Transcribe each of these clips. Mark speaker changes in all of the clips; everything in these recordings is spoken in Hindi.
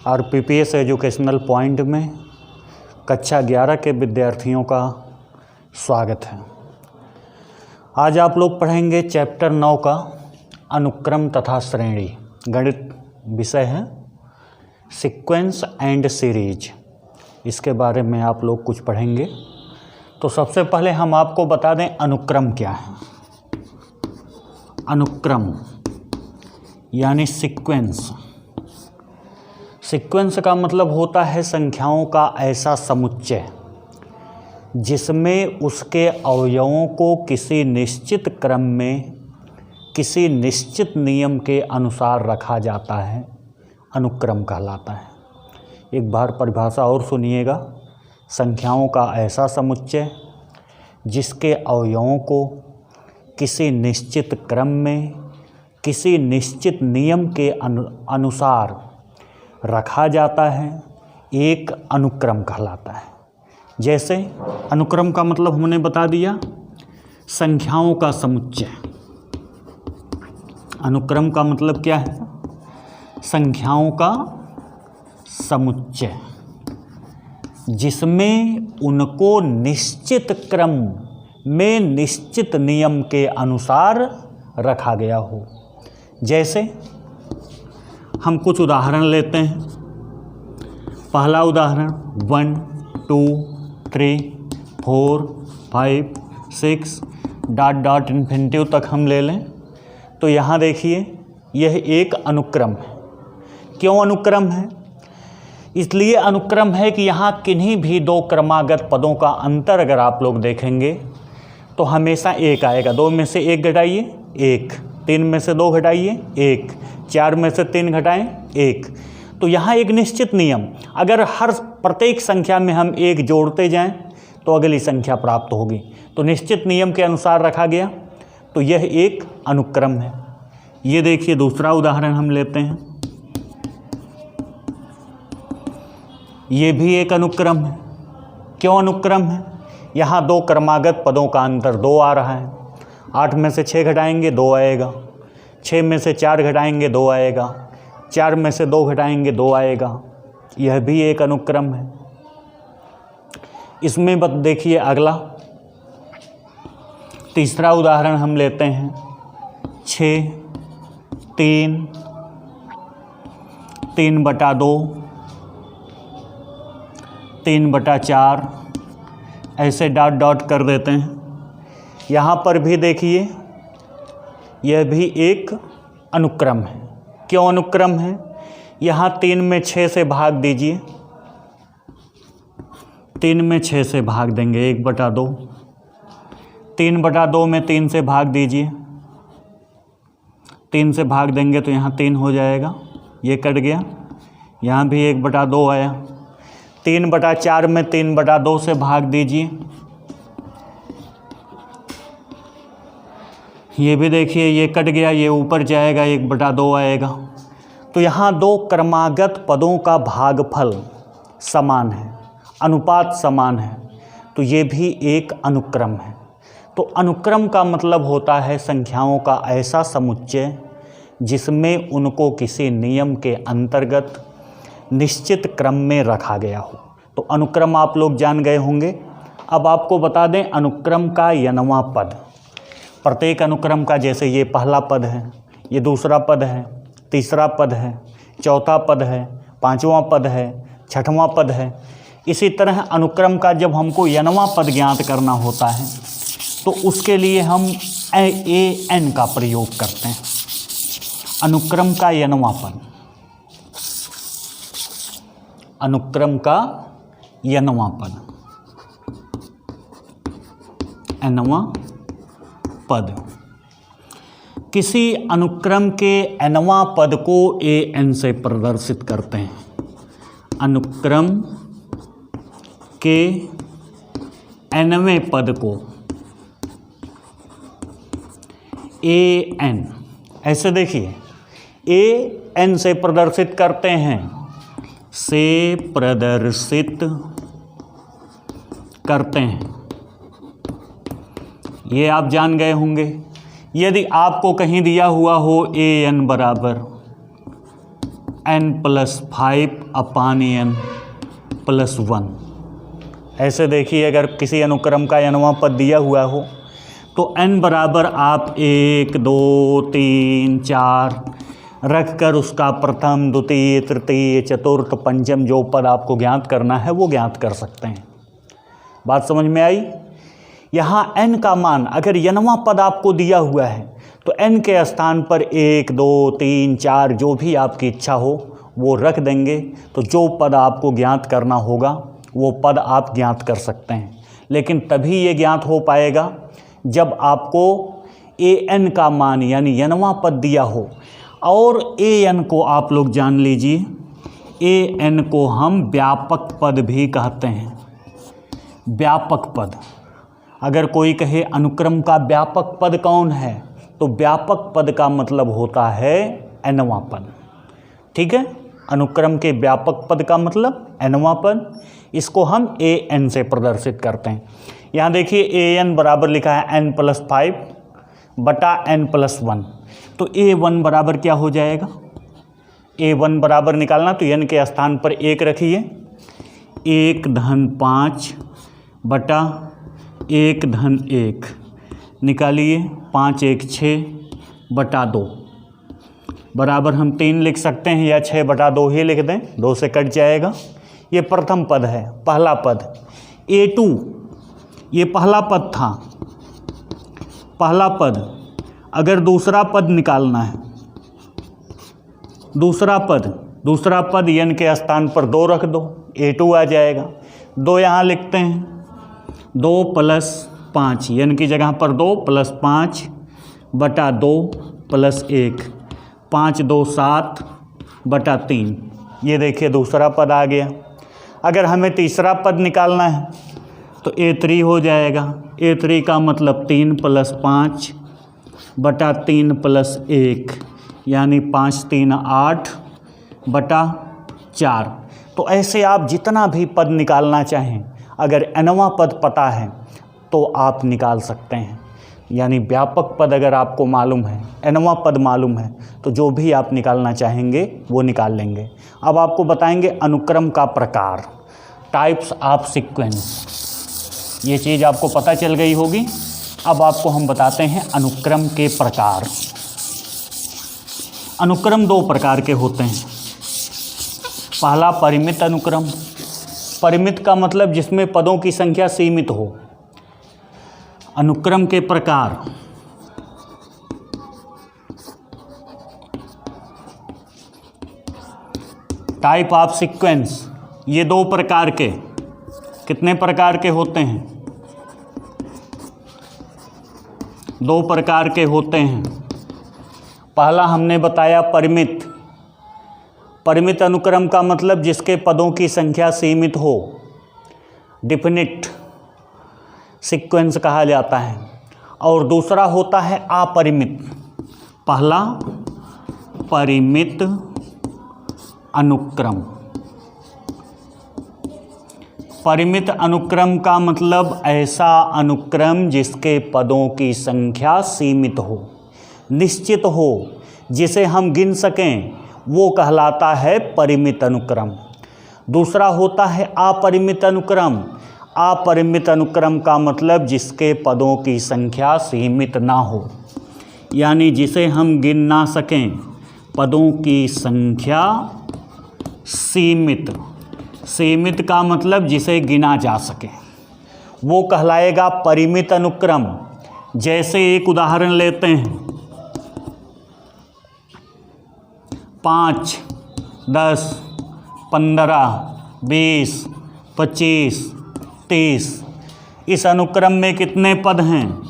Speaker 1: और पीपीएस एजुकेशनल पॉइंट में कक्षा 11 के विद्यार्थियों का स्वागत है। आज आप लोग पढ़ेंगे चैप्टर 9 का अनुक्रम तथा श्रेणी। गणित विषय है सीक्वेंस एंड सीरीज। इसके बारे में आप लोग कुछ पढ़ेंगे। तो सबसे पहले हम आपको बता दें अनुक्रम क्या है। अनुक्रम यानी सीक्वेंस। सीक्वेंस का मतलब होता है संख्याओं का ऐसा समुच्चय जिसमें उसके अवयवों को किसी निश्चित क्रम में किसी निश्चित नियम के अनुसार रखा जाता है, अनुक्रम कहलाता है। एक बार परिभाषा और सुनिएगा। संख्याओं का ऐसा समुच्चय जिसके अवयवों को किसी निश्चित क्रम में किसी निश्चित नियम के अनुसार रखा जाता है, एक अनुक्रम कहलाता है। जैसे अनुक्रम का मतलब हमने बता दिया, संख्याओं का समुच्चय। अनुक्रम का मतलब क्या है? संख्याओं का समुच्चय जिसमें उनको निश्चित क्रम में निश्चित नियम के अनुसार रखा गया हो। जैसे हम कुछ उदाहरण लेते हैं। पहला उदाहरण 1 2 3 4 5 6 डॉट इन्फिनिटिव तक हम ले लें तो यहाँ देखिए यह एक अनुक्रम है। क्यों अनुक्रम है? इसलिए अनुक्रम है कि यहाँ किन्हीं भी दो क्रमागत पदों का अंतर अगर आप लोग देखेंगे तो हमेशा एक आएगा। 2 में से 1 घटाइए 1, 3 में से 2 घटाइए 1, 4 में से 3 घटाएं 1। तो यहाँ एक निश्चित नियम, अगर हर प्रत्येक संख्या में हम 1 जोड़ते जाएं तो अगली संख्या प्राप्त होगी। तो निश्चित नियम के अनुसार रखा गया, तो यह एक अनुक्रम है। ये देखिए दूसरा उदाहरण हम लेते हैं। ये भी एक अनुक्रम है। क्यों अनुक्रम है? यहाँ दो क्रमागत पदों का अंतर 2 आ रहा है। 8 में से 6 घटाएंगे 2 आएगा, 6 में से 4 घटाएंगे 2 आएगा, 4 में से 2 घटाएंगे 2 आएगा। यह भी एक अनुक्रम है। इसमें बस देखिए अगला तीसरा उदाहरण हम लेते हैं। 6 3 3/2 3/4 ऐसे डॉट कर देते हैं। यहाँ पर भी देखिए यह भी एक अनुक्रम है। क्यों अनुक्रम है? यहाँ 3 में 6 से भाग दीजिए, 3 में 6 से भाग देंगे 1/2, 3/2 में 3 से भाग दीजिए, 3 से भाग देंगे तो यहाँ 3 हो जाएगा, ये कट गया। यहाँ भी 1/2 आया। 3/4 में 3/2 से भाग दीजिए, ये भी देखिए ये कट गया, ये ऊपर जाएगा 1/2 आएगा। तो यहाँ दो क्रमागत पदों का भागफल समान है, अनुपात समान है, तो ये भी एक अनुक्रम है। तो अनुक्रम का मतलब होता है संख्याओं का ऐसा समुच्चय जिसमें उनको किसी नियम के अंतर्गत निश्चित क्रम में रखा गया हो। तो अनुक्रम आप लोग जान गए होंगे। अब आपको बता दें अनुक्रम का n वां पद। प्रत्येक अनुक्रम का, जैसे ये पहला पद है, ये दूसरा पद है, तीसरा पद है, चौथा पद है, 5वां पद है, 6वां पद है। इसी तरह अनुक्रम का जब हमको n वां पद ज्ञात करना होता है तो उसके लिए हम an का प्रयोग करते हैं। अनुक्रम का n वां पद, अनुक्रम का n वां पद, n वां पद। किसी अनुक्रम के n वां पद को an से प्रदर्शित करते हैं। अनुक्रम के n वें पद को an, ऐसे देखिए an से प्रदर्शित करते हैं, से प्रदर्शित करते हैं। ये आप जान गए होंगे। यदि आपको कहीं दिया हुआ हो an बराबर n+5/n+1। ऐसे देखिए, अगर किसी अनुक्रम का nवां पद दिया हुआ हो तो n बराबर आप 1 2 3 4 रख कर उसका प्रथम, द्वितीय, तृतीय, चतुर्थ, पंचम जो पद आपको ज्ञात करना है वो ज्ञात कर सकते हैं। बात समझ में आई? यहाँ n का मान अगर nवां पद आपको दिया हुआ है तो n के स्थान पर 1 2 3 4 जो भी आपकी इच्छा हो वो रख देंगे, तो जो पद आपको ज्ञात करना होगा वो पद आप ज्ञात कर सकते हैं। लेकिन तभी ये ज्ञात हो पाएगा जब आपको an का मान यानी nवां पद दिया हो। और an को आप लोग जान लीजिए, an को हम व्यापक पद भी कहते हैं। व्यापक पद, अगर कोई कहे अनुक्रम का व्यापक पद कौन है, तो व्यापक पद का मतलब होता है nवां पद। ठीक है, अनुक्रम के व्यापक पद का मतलब nवां पद, इसको हम an से प्रदर्शित करते हैं। यहाँ देखिए an बराबर लिखा है n+5/n+1, तो a1 बराबर क्या हो जाएगा? a1 बराबर निकालना तो n के स्थान पर 1 रखिए, 1-5/1-1 निकालिए, 5 1 6/2 बराबर हम 3 लिख सकते हैं या 6/2 ही लिख दें, 2 से कट जाएगा। ये प्रथम पद है, पहला पद। a2 ये पहला पद था, पहला पद। अगर दूसरा पद निकालना है, दूसरा पद n के स्थान पर 2 रख दो, a2 आ जाएगा। 2 यहाँ लिखते हैं, 2 + 5 n की जगह पर 2 + 5/2 + 1, 5 2 7/3। ये देखिए दूसरा पद आ गया। अगर हमें तीसरा पद निकालना है तो a3 हो जाएगा। a3 का मतलब 3 + 5/3 + 1 यानी 5 3 8/4। तो ऐसे आप जितना भी पद निकालना चाहें, अगर nवां पद पता है तो आप निकाल सकते हैं। यानी व्यापक पद अगर आपको मालूम है, nवां पद मालूम है, तो जो भी आप निकालना चाहेंगे वो निकाल लेंगे। अब आपको बताएंगे अनुक्रम का प्रकार, टाइप्स ऑफ सीक्वेंस। ये चीज़ आपको पता चल गई होगी। अब आपको हम बताते हैं अनुक्रम के प्रकार। अनुक्रम 2 प्रकार के होते हैं। पहला परिमित अनुक्रम। परिमित का मतलब जिसमें पदों की संख्या सीमित हो। अनुक्रम के प्रकार, टाइप ऑफ सीक्वेंस, ये 2 प्रकार के, कितने प्रकार के होते हैं? 2 प्रकार के होते हैं। पहला हमने बताया परिमित। परिमित अनुक्रम का मतलब जिसके पदों की संख्या सीमित हो, डिफिनिट सीक्वेंस कहा जाता है। और दूसरा होता है अपरिमित। पहला परिमित अनुक्रम। परिमित अनुक्रम का मतलब ऐसा अनुक्रम जिसके पदों की संख्या सीमित हो, निश्चित हो, जिसे हम गिन सकें, वो कहलाता है परिमित अनुक्रम। दूसरा होता है अपरिमित अनुक्रम। अपरिमित अनुक्रम का मतलब जिसके पदों की संख्या सीमित ना हो, यानी जिसे हम गिन ना सकें, पदों की संख्या सीमित। सीमित का मतलब जिसे गिना जा सके, वो कहलाएगा परिमित अनुक्रम। जैसे एक उदाहरण लेते हैं, 5 10 15 20 25 30। इस अनुक्रम में कितने पद हैं?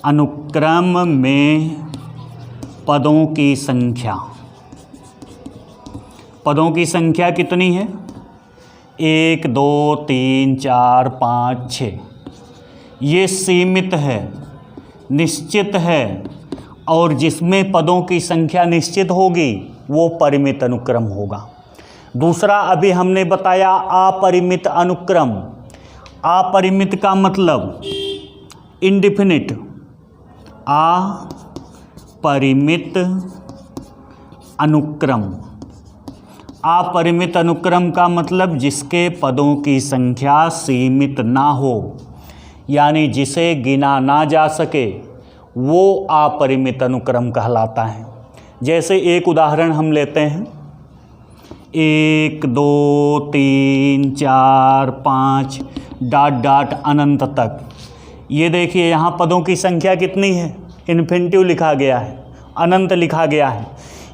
Speaker 1: अनुक्रम में पदों की संख्या, पदों की संख्या कितनी है? 1 2 3 4 5 6। ये सीमित है, निश्चित है, और जिसमें पदों की संख्या निश्चित होगी वो परिमित अनुक्रम होगा। दूसरा अभी हमने बताया अपरिमित अनुक्रम। अपरिमित का मतलब इंडिफिनिट। अपरिमित अनुक्रम। अपरिमित अनुक्रम का मतलब जिसके पदों की संख्या सीमित ना हो, यानी जिसे गिना ना जा सके, वो अपरिमित अनुक्रम कहलाता है। जैसे एक उदाहरण हम लेते हैं, 1 2 3 4 5 डॉट डॉट अनंत तक। ये देखिए यहाँ पदों की संख्या कितनी है, इन्फिनिटिव लिखा गया है, अनंत लिखा गया है।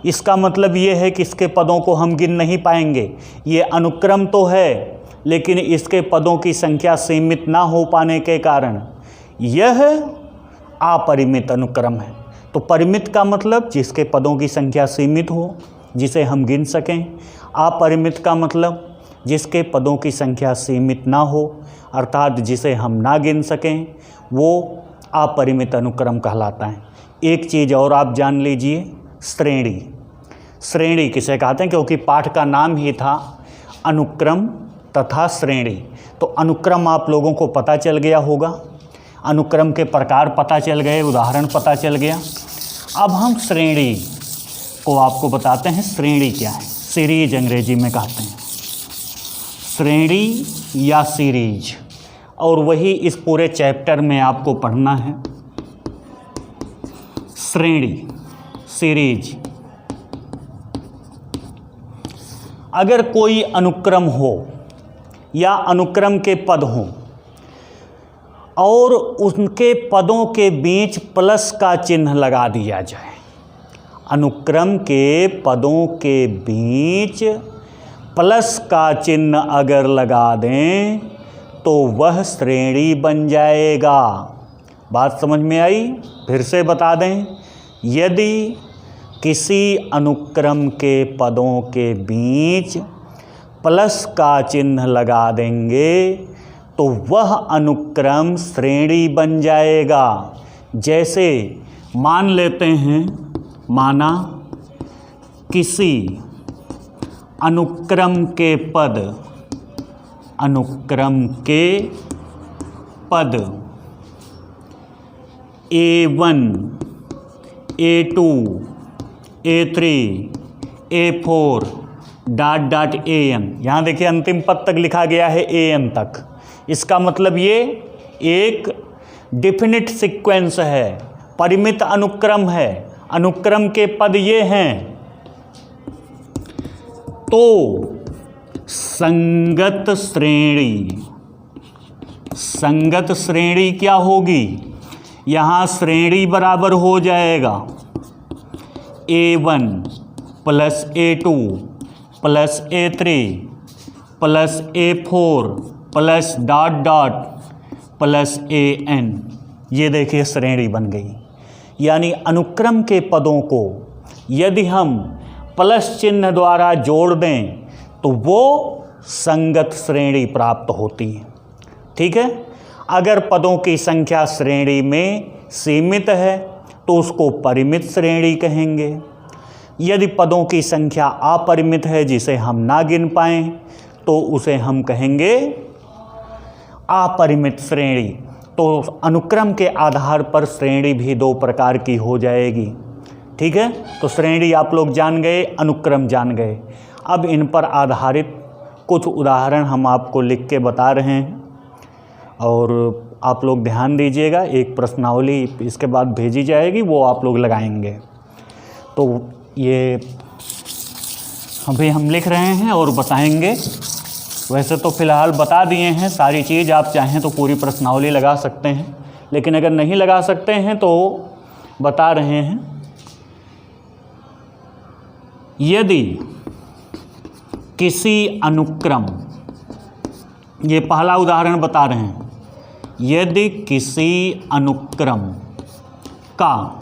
Speaker 1: इसका मतलब ये है कि इसके पदों को हम गिन नहीं पाएंगे। ये अनुक्रम तो है, लेकिन इसके पदों की संख्या सीमित ना हो पाने के कारण यह अपरिमित अनुक्रम है। तो परिमित का मतलब जिसके पदों की संख्या सीमित हो, जिसे हम गिन सकें। अपरिमित का मतलब जिसके पदों की संख्या सीमित ना हो, अर्थात जिसे हम ना गिन सकें, वो अपरिमित अनुक्रम कहलाता है। एक चीज़ और आप जान लीजिए, श्रेणी। श्रेणी किसे कहते हैं, क्योंकि पाठ का नाम ही था अनुक्रम तथा श्रेणी। तो अनुक्रम आप लोगों को पता चल गया होगा, अनुक्रम के प्रकार पता चल गए, उदाहरण पता चल गया। अब हम श्रेणी को आपको बताते हैं। श्रेणी क्या है? सीरीज अंग्रेजी में कहते हैं, श्रेणी या सीरीज। और वही इस पूरे चैप्टर में आपको पढ़ना है। श्रेणी, सीरीज। अगर कोई अनुक्रम हो या अनुक्रम के पद हों और उनके पदों के बीच प्लस का चिन्ह लगा दिया जाए, अनुक्रम के पदों के बीच प्लस का चिन्ह अगर लगा दें तो वह श्रेणी बन जाएगा। बात समझ में आई? फिर से बता दें, यदि किसी अनुक्रम के पदों के बीच प्लस का चिन्ह लगा देंगे तो वह अनुक्रम श्रेणी बन जाएगा। जैसे मान लेते हैं, माना किसी अनुक्रम के पद, अनुक्रम के पद A1 A2 A3 A4 dot dot AN। यहाँ देखिए अंतिम पद तक लिखा गया है AN तक। इसका मतलब ये एक डिफिनिट सीक्वेंस है, परिमित अनुक्रम है, अनुक्रम के पद ये हैं। तो संगत श्रेणी, संगत श्रेणी क्या होगी? यहाँ श्रेणी बराबर हो जाएगा A1 plus A2 plus A3 plus A4 plus dot dot plus AN। ये देखिए श्रेणी बन गई। यानी अनुक्रम के पदों को यदि हम प्लस चिन्ह द्वारा जोड़ दें तो वो संगत श्रेणी प्राप्त होती है। ठीक है। अगर पदों की संख्या श्रेणी में सीमित है तो उसको परिमित श्रेणी कहेंगे। यदि पदों की संख्या अपरिमित है, जिसे हम ना गिन पाएं, तो उसे हम कहेंगे अपरिमित श्रेणी। तो अनुक्रम के आधार पर श्रेणी भी दो प्रकार की हो जाएगी। ठीक है। तो श्रेणी आप लोग जान गए, अनुक्रम जान गए। अब इन पर आधारित कुछ उदाहरण हम आपको लिख के बता रहे हैं और आप लोग ध्यान दीजिएगा। एक प्रश्नावली इसके बाद भेजी जाएगी, वो आप लोग लगाएंगे। तो ये अभी हम लिख रहे हैं और बताएंगे। वैसे तो फ़िलहाल बता दिए हैं सारी चीज़, आप चाहें तो पूरी प्रश्नावली लगा सकते हैं, लेकिन अगर नहीं लगा सकते हैं तो बता रहे हैं। यदि किसी अनुक्रम, ये पहला उदाहरण बता रहे हैं, यदि किसी अनुक्रम का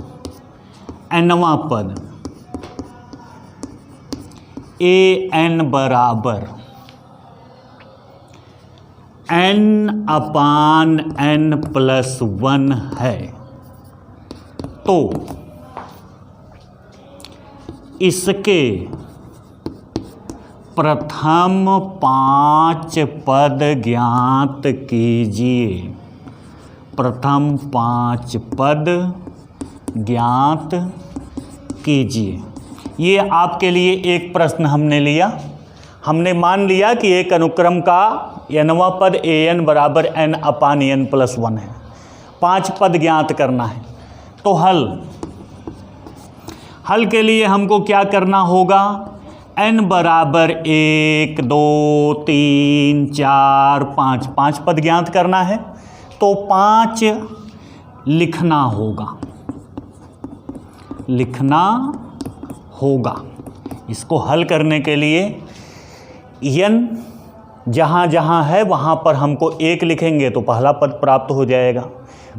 Speaker 1: nवां पद AN बराबर n/n+1 है, तो इसके प्रथम 5 पद ज्ञात कीजिए। प्रथम 5 पद ज्ञात कीजिए। ये आपके लिए एक प्रश्न हमने लिया। हमने मान लिया कि एक अनुक्रम का nवां पद an बराबर n अपान n प्लस 1 है। 5 पद ज्ञात करना है। तो हल के लिए हमको क्या करना होगा? n बराबर 1 2 3 4 5 5 पद ज्ञात करना है। तो 5 लिखना होगा। इसको हल करने के लिए n जहाँ जहाँ है वहाँ पर हमको 1 लिखेंगे तो पहला पद प्राप्त हो जाएगा,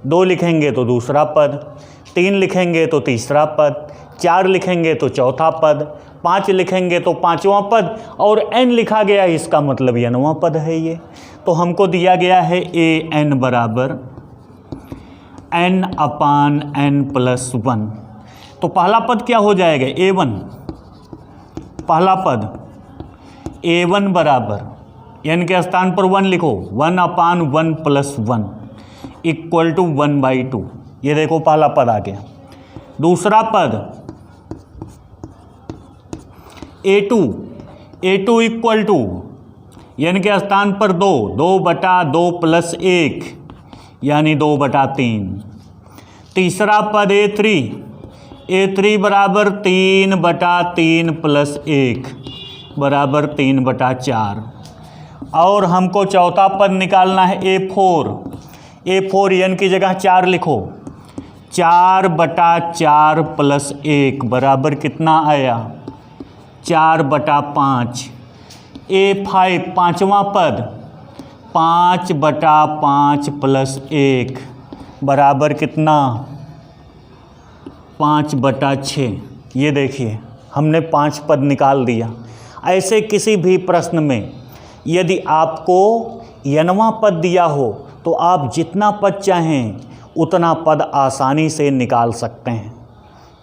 Speaker 1: 2 लिखेंगे तो दूसरा पद, 3 लिखेंगे तो तीसरा पद, 4 लिखेंगे तो चौथा पद, 5 लिखेंगे तो 5वां पद, और n लिखा गया है, इसका मतलब nवां पद है ये। तो हमको दिया गया है an बराबर n अपान n प्लस 1। तो पहला पद क्या हो जाएगा? a1। पहला पद a1 बराबर n के स्थान पर 1 लिखो, 1 अपान 1 प्लस 1 इक्वल टू 1/2। ये देखो पहला पद आ गया। दूसरा पद a2 इक्वल टू n के स्थान पर 2/2 प्लस 1 यानी 2/3। तीसरा पद a3 बराबर 3/3 प्लस 1 बराबर 3/4। और हमको चौथा पद निकालना है a4 n की जगह 4 लिखो, 4/4 प्लस 1 बराबर कितना आया? 4/5। a5 पाँचवां पद 5/5 प्लस 1 बराबर कितना? 5/6। ये देखिए हमने 5 पद निकाल दिया। ऐसे किसी भी प्रश्न में यदि आपको nवां पद दिया हो तो आप जितना पद चाहें उतना पद आसानी से निकाल सकते हैं।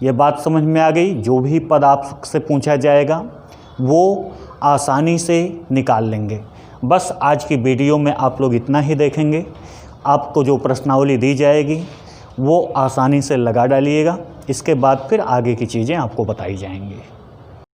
Speaker 1: ये बात समझ में आ गई? जो भी पद आपसे पूछा जाएगा वो आसानी से निकाल लेंगे। बस आज की वीडियो में आप लोग इतना ही देखेंगे। आपको जो प्रश्नावली दी जाएगी वो आसानी से लगा डालिएगा। इसके बाद फिर आगे की चीज़ें आपको बताई जाएंगी।